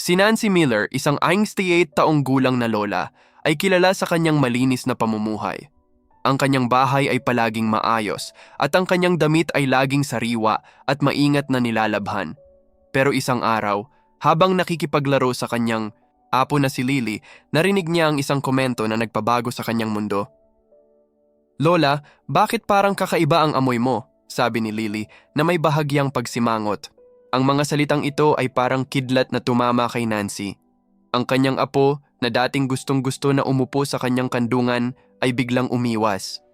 Si Nancy Miller, isang 98 taong gulang na lola, ay kilala sa kanyang malinis na pamumuhay. Ang kanyang bahay ay palaging maayos at ang kanyang damit ay laging sariwa at maingat na nilalabhan. Pero isang araw, habang nakikipaglaro sa kanyang apo na si Lily, narinig niya ang isang komento na nagpabago sa kanyang mundo. "Lola, bakit parang kakaiba ang amoy mo?" sabi ni Lily na may bahagyang pagsimangot. Ang mga salitang ito ay parang kidlat na tumama kay Nancy. Ang kanyang apo, na dating gustong-gusto na umupo sa kanyang kandungan, ay biglang umiwas.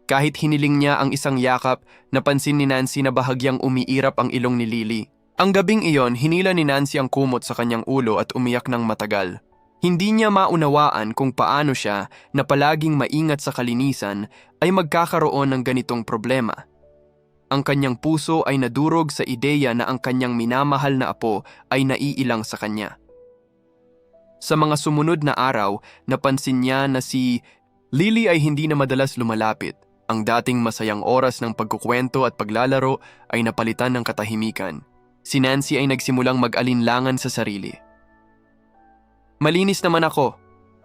Kahit hiniling niya ang isang yakap, napansin ni Nancy na bahagyang umiirap ang ilong ni Lily. Ang gabing iyon, hinila ni Nancy ang kumot sa kanyang ulo at umiyak ng matagal. Hindi niya maunawaan kung paano siya, na palaging maingat sa kalinisan, ay magkakaroon ng ganitong problema. Ang kanyang puso ay nadurog sa ideya na ang kanyang minamahal na apo ay naiilang sa kanya. Sa mga sumunod na araw, napansin niya na si Lily ay hindi na madalas lumalapit. Ang dating masayang oras ng pagkukwento at paglalaro ay napalitan ng katahimikan. Si Nancy ay nagsimulang mag-alinlangan sa sarili. "Malinis naman ako,"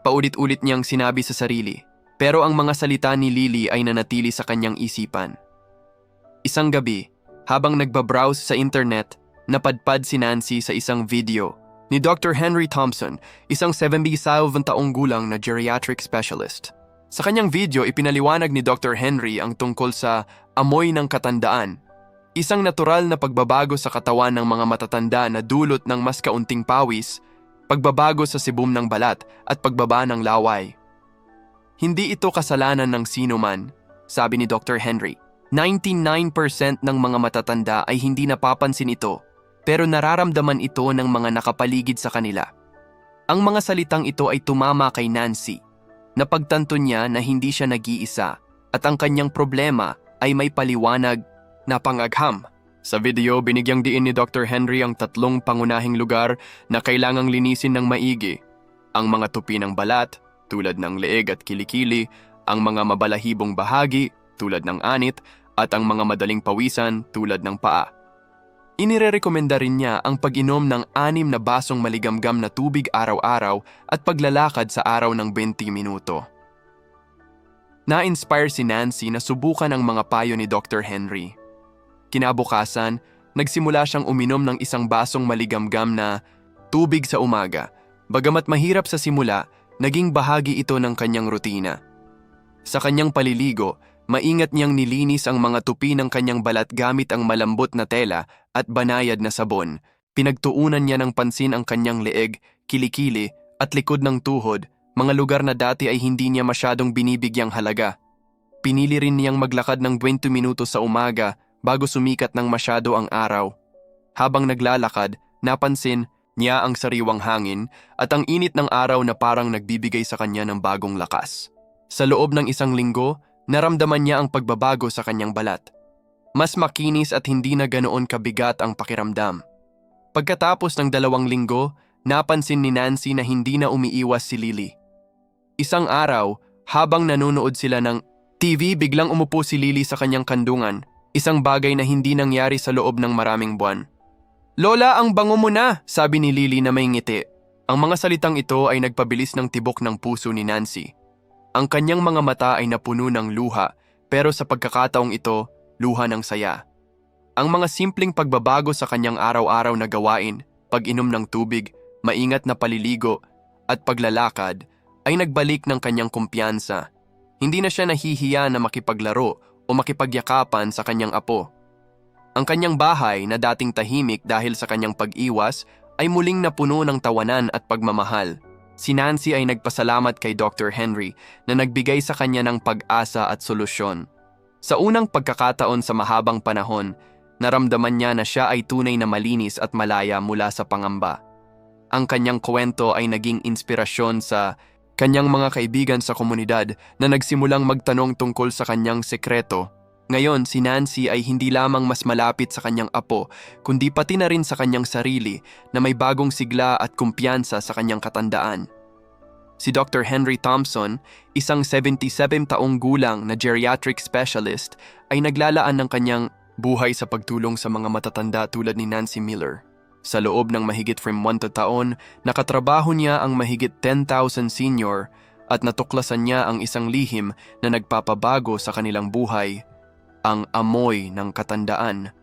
paulit-ulit niyang sinabi sa sarili. Pero ang mga salita ni Lily ay nanatili sa kanyang isipan. Isang gabi, habang nagbabrowse sa internet, napadpad si Nancy sa isang video ni Dr. Henry Thompson, isang 77 taong gulang na geriatric specialist. Sa kanyang video, ipinaliwanag ni Dr. Henry ang tungkol sa amoy ng katandaan, isang natural na pagbabago sa katawan ng mga matatanda na dulot ng mas kaunting pawis, pagbabago sa sibum ng balat at pagbaba ng laway. "Hindi ito kasalanan ng sino man," sabi ni Dr. Henry. 99% ng mga matatanda ay hindi napapansin ito, pero nararamdaman ito ng mga nakapaligid sa kanila. Ang mga salitang ito ay tumama kay Nancy. Napagtanto niya na hindi siya nag-iisa at ang kanyang problema ay may paliwanag na pangagham. Sa video, binigyang diin ni Dr. Henry ang 3 pangunahing lugar na kailangang linisin ng maigi. Ang mga tupi ng balat, tulad ng leeg at kilikili, ang mga mabalahibong bahagi, tulad ng anit, at ang mga madaling pawisan, tulad ng paa. Inirerekomenda rin niya ang pag-inom ng 6 na basong maligamgam na tubig araw-araw at paglalakad sa araw ng 20 minuto. Na-inspire si Nancy na subukan ang mga payo ni Dr. Henry. Kinabukasan, nagsimula siyang uminom ng 1 basong maligamgam na tubig sa umaga. Bagamat mahirap sa simula, naging bahagi ito ng kanyang rutina. Sa kanyang paliligo, maingat niyang nilinis ang mga tupi ng kanyang balat gamit ang malambot na tela at banayad na sabon. Pinagtuunan niya ng pansin ang kanyang leeg, kilikili at likod ng tuhod, mga lugar na dati ay hindi niya masyadong binibigyang halaga. Pinili rin niyang maglakad ng 20 minuto sa umaga bago sumikat ng masyado ang araw. Habang naglalakad, napansin niya ang sariwang hangin at ang init ng araw na parang nagbibigay sa kanya ng bagong lakas. Sa loob ng 1 linggo, naramdaman niya ang pagbabago sa kanyang balat. Mas makinis at hindi na ganoon kabigat ang pakiramdam. Pagkatapos ng 2 linggo, napansin ni Nancy na hindi na umiiwas si Lily. Isang araw, habang nanonood sila ng TV, biglang umupo si Lily sa kanyang kandungan, isang bagay na hindi nangyari sa loob ng maraming buwan. "Lola, ang bango mo na," sabi ni Lily na may ngiti. Ang mga salitang ito ay nagpabilis ng tibok ng puso ni Nancy. Ang kanyang mga mata ay napuno ng luha, pero sa pagkakataong ito, luha ng saya. Ang mga simpleng pagbabago sa kanyang araw-araw na gawain, pag-inom ng tubig, maingat na paliligo, at paglalakad, ay nagbalik ng kanyang kumpiyansa. Hindi na siya nahihiya na makipaglaro o makipagyakapan sa kanyang apo. Ang kanyang bahay na dating tahimik dahil sa kanyang pag-iwas ay muling napuno ng tawanan at pagmamahal. Si Nancy ay nagpasalamat kay Dr. Henry na nagbigay sa kanya ng pag-asa at solusyon. Sa unang pagkakataon sa mahabang panahon, naramdaman niya na siya ay tunay na malinis at malaya mula sa pangamba. Ang kanyang kwento ay naging inspirasyon sa kanyang mga kaibigan sa komunidad na nagsimulang magtanong tungkol sa kanyang sekreto. Ngayon, si Nancy ay hindi lamang mas malapit sa kanyang apo, kundi pati na rin sa kanyang sarili na may bagong sigla at kumpiyansa sa kanyang katandaan. Si Dr. Henry Thompson, isang 77 taong gulang na geriatric specialist, ay naglalaan ng kanyang buhay sa pagtulong sa mga matatanda tulad ni Nancy Miller. Sa loob ng mahigit 1 taon, nakatrabaho niya ang mahigit 10,000 senior at natuklasan niya ang isang lihim na nagpapabago sa kanilang buhay, ang amoy ng katandaan.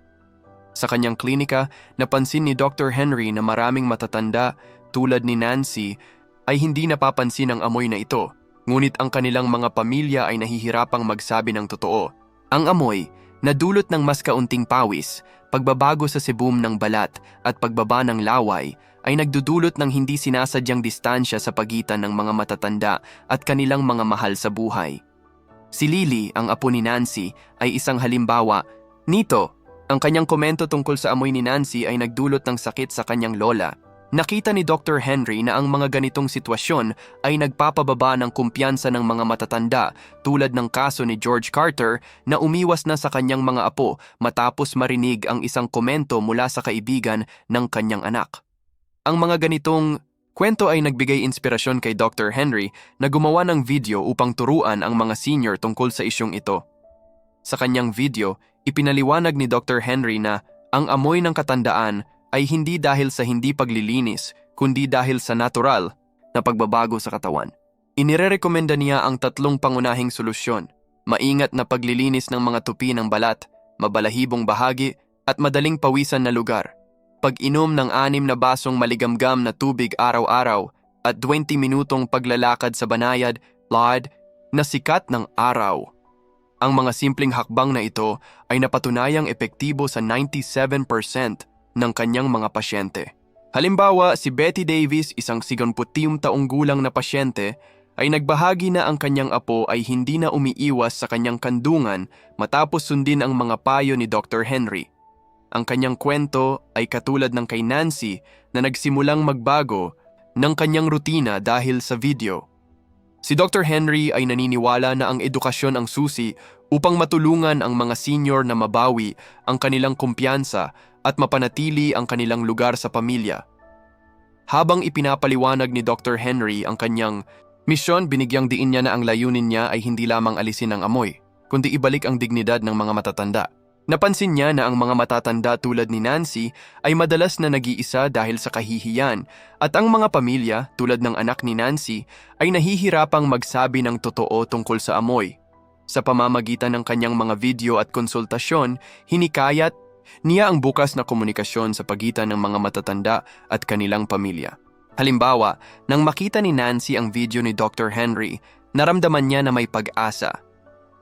Sa kanyang klinika, napansin ni Dr. Henry na maraming matatanda tulad ni Nancy ay hindi napapansin ang amoy na ito, ngunit ang kanilang mga pamilya ay nahihirapang magsabi ng totoo. Ang amoy, na dulot ng mas kaunting pawis, pagbabago sa sebum ng balat at pagbaba ng laway, ay nagdudulot ng hindi sinasadyang distansya sa pagitan ng mga matatanda at kanilang mga mahal sa buhay. Si Lily, ang apo ni Nancy, ay isang halimbawa nito. Ang kanyang komento tungkol sa amoy ni Nancy ay nagdulot ng sakit sa kanyang lola. Nakita ni Dr. Henry na ang mga ganitong sitwasyon ay nagpapababa ng kumpiyansa ng mga matatanda tulad ng kaso ni George Carter na umiwas na sa kanyang mga apo matapos marinig ang isang komento mula sa kaibigan ng kanyang anak. Ang mga ganitong kwento ay nagbigay inspirasyon kay Dr. Henry na gumawa ng video upang turuan ang mga senior tungkol sa isyong ito. Sa kanyang video, ipinaliwanag ni Dr. Henry na ang amoy ng katandaan ay hindi dahil sa hindi paglilinis, kundi dahil sa natural na pagbabago sa katawan. Inirerekomenda niya ang 3 pangunahing solusyon: maingat na paglilinis ng mga tupi ng balat, mabalahibong bahagi, at madaling pawisan na lugar. Pag-inom ng 6 na basong maligamgam na tubig araw-araw at 20 minutong paglalakad sa banayad, lad, na sikat ng araw. Ang mga simpleng hakbang na ito ay napatunayang epektibo sa 97% ng kanyang mga pasyente. Halimbawa, si Betty Davis, isang 70 taong gulang na pasyente, ay nagbahagi na ang kanyang apo ay hindi na umiiwas sa kanyang kandungan matapos sundin ang mga payo ni Dr. Henry. Ang kanyang kwento ay katulad ng kay Nancy na nagsimulang magbago ng kanyang rutina dahil sa video. Si Dr. Henry ay naniniwala na ang edukasyon ang susi upang matulungan ang mga senior na mabawi ang kanilang kumpiyansa at mapanatili ang kanilang lugar sa pamilya. Habang ipinapaliwanag ni Dr. Henry ang kanyang misyon, binigyang diin niya na ang layunin niya ay hindi lamang alisin ang amoy, kundi ibalik ang dignidad ng mga matatanda. Napansin niya na ang mga matatanda tulad ni Nancy ay madalas na nag-iisa dahil sa kahihiyan at ang mga pamilya tulad ng anak ni Nancy ay nahihirapang magsabi ng totoo tungkol sa amoy. Sa pamamagitan ng kanyang mga video at konsultasyon, hinikayat niya ang bukas na komunikasyon sa pagitan ng mga matatanda at kanilang pamilya. Halimbawa, nang makita ni Nancy ang video ni Dr. Henry, naramdaman niya na may pag-asa.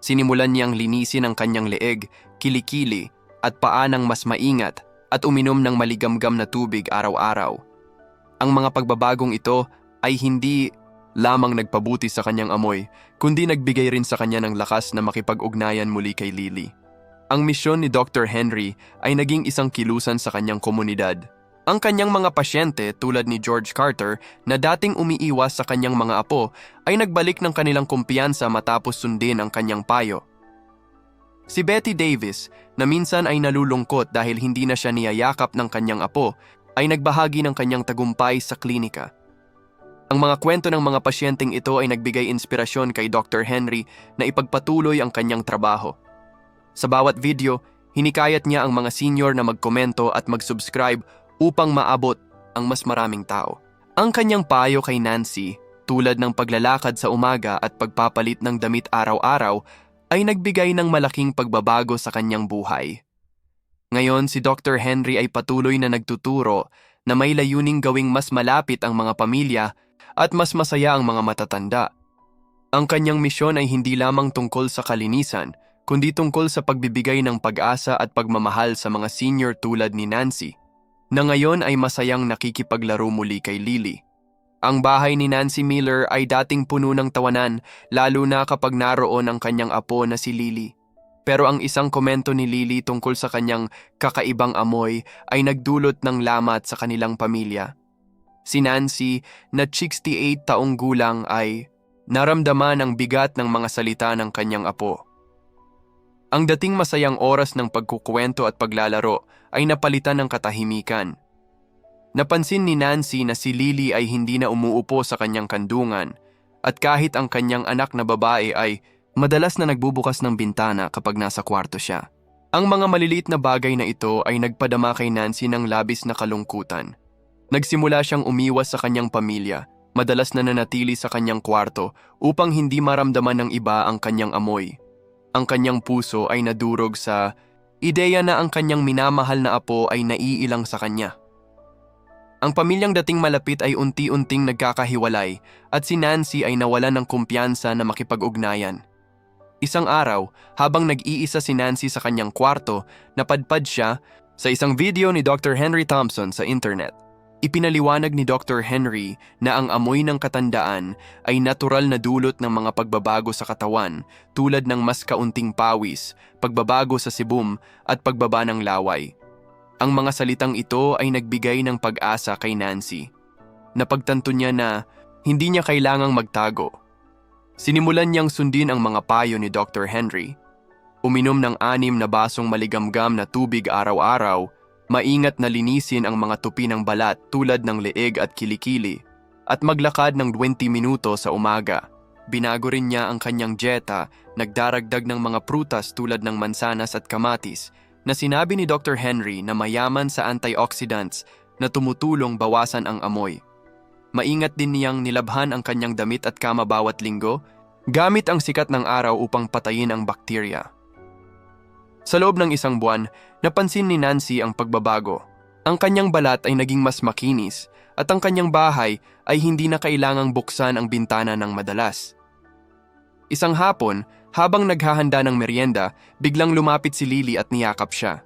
Sinimulan niyang linisin ang kanyang leeg, kilikili at paa ng mas maingat at uminom ng maligamgam na tubig araw-araw. Ang mga pagbabagong ito ay hindi lamang nagpabuti sa kanyang amoy, kundi nagbigay rin sa kanya ng lakas na makipag-ugnayan muli kay Lily. Ang misyon ni Dr. Henry ay naging isang kilusan sa kanyang komunidad. Ang kanyang mga pasyente tulad ni George Carter na dating umiiwas sa kanyang mga apo ay nagbalik ng kanilang kumpiyansa matapos sundin ang kanyang payo. Si Betty Davis, na minsan ay nalulungkot dahil hindi na siya niyayakap ng kanyang apo, ay nagbahagi ng kanyang tagumpay sa klinika. Ang mga kwento ng mga pasyenteng ito ay nagbigay inspirasyon kay Dr. Henry na ipagpatuloy ang kanyang trabaho. Sa bawat video, hinikayat niya ang mga senior na magkomento at mag-subscribe upang maabot ang mas maraming tao. Ang kanyang payo kay Nancy, tulad ng paglalakad sa umaga at pagpapalit ng damit araw-araw, ay nagbigay ng malaking pagbabago sa kanyang buhay. Ngayon, si Dr. Henry ay patuloy na nagtuturo na may layuning gawing mas malapit ang mga pamilya at mas masaya ang mga matatanda. Ang kanyang misyon ay hindi lamang tungkol sa kalinisan, kundi tungkol sa pagbibigay ng pag-asa at pagmamahal sa mga senior tulad ni Nancy, na ngayon ay masayang nakikipaglaro muli kay Lily. Ang bahay ni Nancy Miller ay dating puno ng tawanan, lalo na kapag naroon ang kanyang apo na si Lily. Pero ang isang komento ni Lily tungkol sa kanyang kakaibang amoy ay nagdulot ng lamat sa kanilang pamilya. Si Nancy, na 68 taong gulang, ay naramdaman ang bigat ng mga salita ng kanyang apo. Ang dating masayang oras ng pagkukwento at paglalaro ay napalitan ng katahimikan. Napansin ni Nancy na si Lily ay hindi na umuupo sa kanyang kandungan at kahit ang kanyang anak na babae ay madalas na nagbubukas ng bintana kapag nasa kwarto siya. Ang mga maliliit na bagay na ito ay nagpadama kay Nancy ng labis na kalungkutan. Nagsimula siyang umiwas sa kanyang pamilya, madalas na nanatili sa kanyang kwarto upang hindi maramdaman ng iba ang kanyang amoy. Ang kanyang puso ay nadurog sa ideya na ang kanyang minamahal na apo ay naiilang sa kanya. Ang pamilyang dating malapit ay unti-unting nagkakahiwalay at si Nancy ay nawalan ng kumpiyansa na makipag-ugnayan. Isang araw, habang nag-iisa si Nancy sa kanyang kwarto, napadpad siya sa isang video ni Dr. Henry Thompson sa internet. Ipinaliwanag ni Dr. Henry na ang amoy ng katandaan ay natural na dulot ng mga pagbabago sa katawan tulad ng mas kaunting pawis, pagbabago sa sibum at pagbaba ng laway. Ang mga salitang ito ay nagbigay ng pag-asa kay Nancy. Napagtanto niya na hindi niya kailangang magtago. Sinimulan niyang sundin ang mga payo ni Dr. Henry. Uminom ng 6 na basong maligamgam na tubig araw-araw, maingat na linisin ang mga tupi ng balat tulad ng leeg at kilikili, at maglakad ng 20 minuto sa umaga. Binago rin niya ang kanyang dieta, nagdaragdag ng mga prutas tulad ng mansanas at kamatis, na sinabi ni Dr. Henry na mayaman sa antioxidants na tumutulong bawasan ang amoy. Maingat din niyang nilabhan ang kanyang damit at kama bawat linggo, gamit ang sikat ng araw upang patayin ang bakterya. Sa loob ng 1 buwan, napansin ni Nancy ang pagbabago. Ang kanyang balat ay naging mas makinis at ang kanyang bahay ay hindi na kailangang buksan ang bintana ng madalas. Isang hapon, habang naghahanda ng merienda, biglang lumapit si Lily at niyakap siya.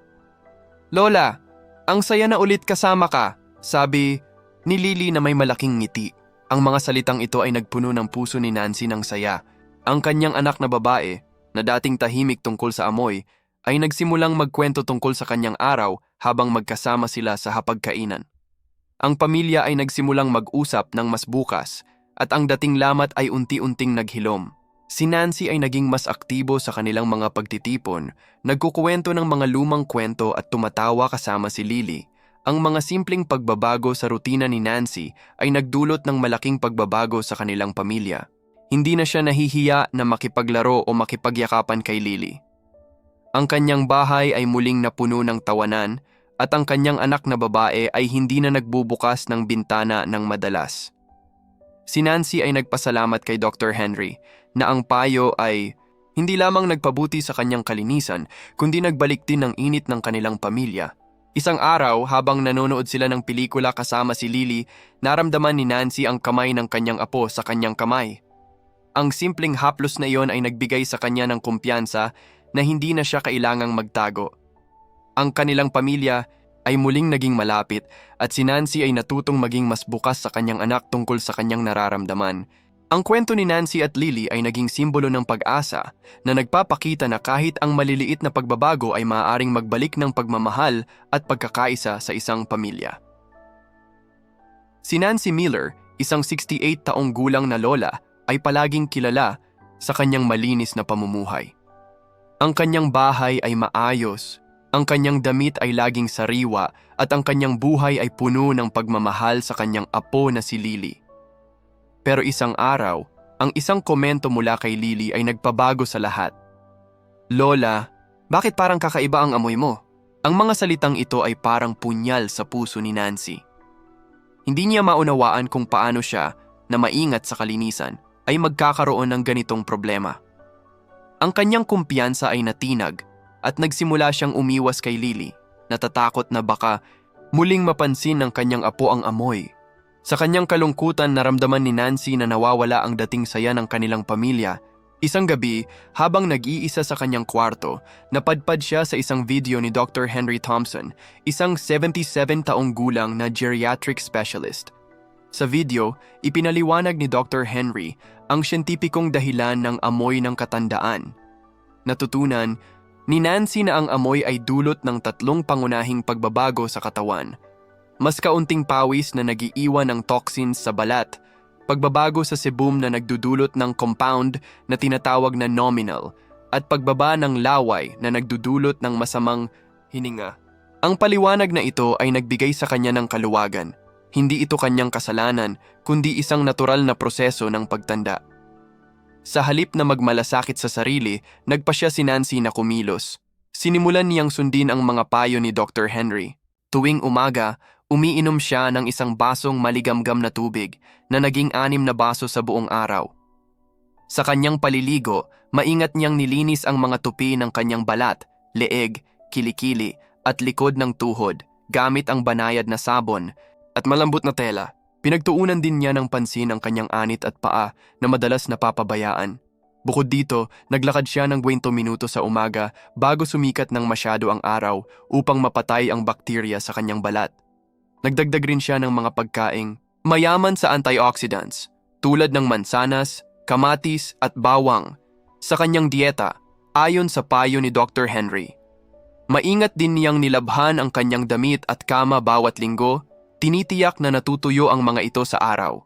"Lola, ang saya na ulit kasama ka," sabi ni Lily na may malaking ngiti. Ang mga salitang ito ay nagpuno ng puso ni Nancy ng saya. Ang kanyang anak na babae, na dating tahimik tungkol sa amoy, ay nagsimulang magkwento tungkol sa kanyang araw habang magkasama sila sa hapagkainan. Ang pamilya ay nagsimulang mag-usap ng mas bukas at ang dating lamat ay unti-unting naghilom. Si Nancy ay naging mas aktibo sa kanilang mga pagtitipon, nagkukuwento ng mga lumang kwento at tumatawa kasama si Lily. Ang mga simpleng pagbabago sa rutina ni Nancy ay nagdulot ng malaking pagbabago sa kanilang pamilya. Hindi na siya nahihiya na makipaglaro o makipagyakapan kay Lily. Ang kanyang bahay ay muling napuno ng tawanan at ang kanyang anak na babae ay hindi na nagbubukas ng bintana ng madalas. Si Nancy ay nagpasalamat kay Dr. Henry na ang payo ay hindi lamang nagpabuti sa kanyang kalinisan kundi nagbalik din ng init ng kanilang pamilya. Isang araw, habang nanonood sila ng pelikula kasama si Lily, naramdaman ni Nancy ang kamay ng kanyang apo sa kanyang kamay. Ang simpleng haplos na iyon ay nagbigay sa kanya ng kumpiyansa na hindi na siya kailangang magtago. Ang kanilang pamilya ay muling naging malapit at si Nancy ay natutong maging mas bukas sa kanyang anak tungkol sa kanyang nararamdaman. Ang kwento ni Nancy at Lily ay naging simbolo ng pag-asa na nagpapakita na kahit ang maliliit na pagbabago ay maaaring magbalik ng pagmamahal at pagkakaisa sa isang pamilya. Si Nancy Miller, isang 68 taong gulang na lola, ay palaging kilala sa kanyang malinis na pamumuhay. Ang kanyang bahay ay maayos, ang kanyang damit ay laging sariwa at ang kanyang buhay ay puno ng pagmamahal sa kanyang apo na si Lily. Pero isang araw, ang isang komento mula kay Lily ay nagpabago sa lahat. "Lola, bakit parang kakaiba ang amoy mo?" Ang mga salitang ito ay parang punyal sa puso ni Nancy. Hindi niya maunawaan kung paano siya, na maingat sa kalinisan, ay magkakaroon ng ganitong problema. Ang kanyang kumpiyansa ay natinag at nagsimula siyang umiwas kay Lily, natatakot na baka muling mapansin ng kanyang apo ang amoy. Sa kanyang kalungkutan, naramdaman ni Nancy na nawawala ang dating saya ng kanilang pamilya. Isang gabi, habang nag-iisa sa kanyang kwarto, napadpad siya sa isang video ni Dr. Henry Thompson, isang 77 taong gulang na geriatric specialist. Sa video, ipinaliwanag ni Dr. Henry ang siyentipikong dahilan ng amoy ng katandaan. Natutunan ni Nancy na ang amoy ay dulot ng 3 pangunahing pagbabago sa katawan. Mas kaunting pawis na nagiiwan ng toxins sa balat, pagbabago sa sebum na nagdudulot ng compound na tinatawag na nominal, at pagbaba ng laway na nagdudulot ng masamang hininga. Ang paliwanag na ito ay nagbigay sa kanya ng kaluwagan. Hindi ito kanyang kasalanan, kundi isang natural na proseso ng pagtanda. Sa halip na magmalasakit sa sarili, nagpa siya si Nancy na kumilos. Sinimulan niyang sundin ang mga payo ni Dr. Henry. Tuwing umaga, umiinom siya ng isang basong maligamgam na tubig na naging 6 na baso sa buong araw. Sa kanyang paliligo, maingat niyang nilinis ang mga tupi ng kanyang balat, leeg, kilikili at likod ng tuhod gamit ang banayad na sabon at malambot na tela. Pinagtuunan din niya ng pansin ang kanyang anit at paa na madalas napapabayaan. Bukod dito, naglakad siya ng 20 minuto sa umaga bago sumikat ng masyado ang araw upang mapatay ang bakterya sa kanyang balat. Nagdagdag rin siya ng mga pagkaing mayaman sa antioxidants tulad ng mansanas, kamatis at bawang sa kanyang dieta ayon sa payo ni Dr. Henry. Maingat din niyang nilabhan ang kanyang damit at kama bawat linggo, tinitiyak na natutuyo ang mga ito sa araw.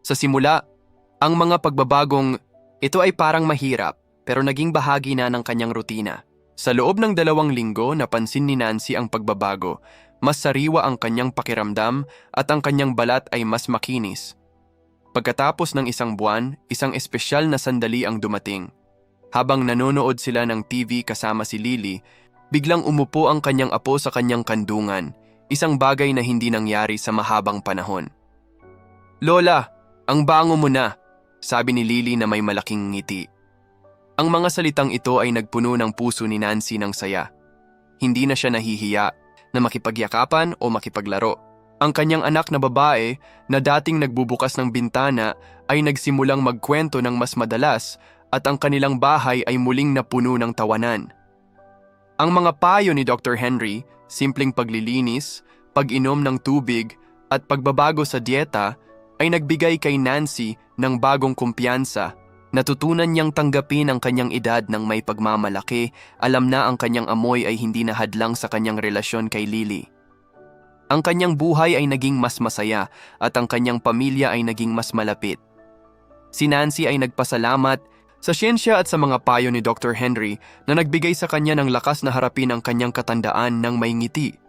Sa simula, ang mga pagbabagong ito ay parang mahirap pero naging bahagi na ng kanyang rutina. Sa loob ng 2 linggo, napansin ni Nancy ang pagbabago. Mas sariwa ang kanyang pakiramdam at ang kanyang balat ay mas makinis. Pagkatapos ng 1 buwan, isang espesyal na sandali ang dumating. Habang nanonood sila ng TV kasama si Lily, biglang umupo ang kanyang apo sa kanyang kandungan, isang bagay na hindi nangyari sa mahabang panahon. "Lola, ang bango mo na," sabi ni Lily na may malaking ngiti. Ang mga salitang ito ay nagpuno ng puso ni Nancy ng saya. Hindi na siya nahihiya na makipagyakapan o makipaglaro. Ang kanyang anak na babae na dating nagbubukas ng bintana ay nagsimulang magkwento ng mas madalas at ang kanilang bahay ay muling napuno ng tawanan. Ang mga payo ni Dr. Henry, simpleng paglilinis, pag-inom ng tubig at pagbabago sa dieta ay nagbigay kay Nancy ng bagong kumpiyansa. Natutunan niyang tanggapin ang kanyang edad ng may pagmamalaki, alam na ang kanyang amoy ay hindi na hadlang sa kanyang relasyon kay Lily. Ang kanyang buhay ay naging mas masaya at ang kanyang pamilya ay naging mas malapit. Si Nancy ay nagpasalamat sa siyensya at sa mga payo ni Dr. Henry na nagbigay sa kanya ng lakas na harapin ang kanyang katandaan ng may ngiti.